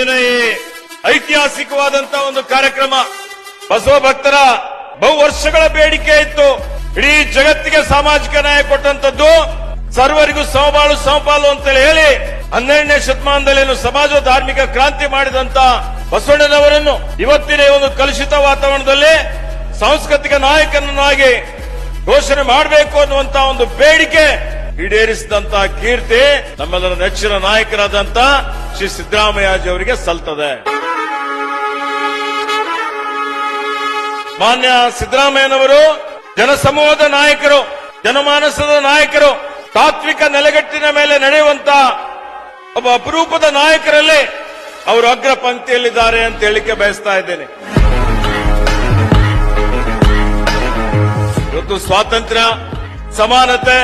ಇವತ್ತಿನ ಈ ಐತಿಹಾಸಿಕವಾದಂತಹ ಒಂದು ಕಾರ್ಯಕ್ರಮ ಬಸವ ಭಕ್ತರ ಬಹು ವರ್ಷಗಳ ಬೇಡಿಕೆ ಇತ್ತು. ಇಡೀ ಜಗತ್ತಿಗೆ ಸಾಮಾಜಿಕ ನ್ಯಾಯ ಕೊಟ್ಟಂತದ್ದು, ಸರ್ವರಿಗೂ ಸಮಬಾಳು ಸಮಪಾಲು ಅಂತೇಳಿ ಹೇಳಿ 12ನೇ ಶತಮಾನದಲ್ಲಿ ಸಮಾಜ ಧಾರ್ಮಿಕ ಕ್ರಾಂತಿ ಮಾಡಿದಂತ ಬಸವಣ್ಣನವರನ್ನು ಇವತ್ತಿನ ಒಂದು ಕಲುಷಿತ ವಾತಾವರಣದಲ್ಲಿ ಸಾಂಸ್ಕೃತಿಕ ನಾಯಕನನ್ನಾಗಿ ಘೋಷಣೆ ಮಾಡಬೇಕು ಅನ್ನುವಂತಹ ಒಂದು ಬೇಡಿಕೆ ಈಡೇರಿಸಿದಂತ ಕೀರ್ತಿ ನಮ್ಮೆಲ್ಲರ ನೆಚ್ಚಿನ ನಾಯಕರಾದಂತ ಶ್ರೀ ಸಿದ್ದರಾಮಯ್ಯಜಿ ಅವರಿಗೆ ಸಲ್ತದೆ. ಮಾನ್ಯ ಸಿದ್ದರಾಮಯ್ಯನವರು ಜನಸಮೂಹದ ನಾಯಕರು, ಜನಮಾನಸದ ನಾಯಕರು, ತಾತ್ವಿಕ ನೆಲೆಗಟ್ಟಿನ ಮೇಲೆ ನಡೆಯುವಂತ ಒಬ್ಬ ಅಪರೂಪದ ನಾಯಕರಲ್ಲಿ ಅವರು ಅಗ್ರ ಪಂಕ್ತಿಯಲ್ಲಿದ್ದಾರೆ ಅಂತ ಹೇಳಿಕೆ ಬಯಸ್ತಾ ಇದ್ದೇನೆ. ಇವತ್ತು ಸ್ವಾತಂತ್ರ್ಯ, ಸಮಾನತೆ,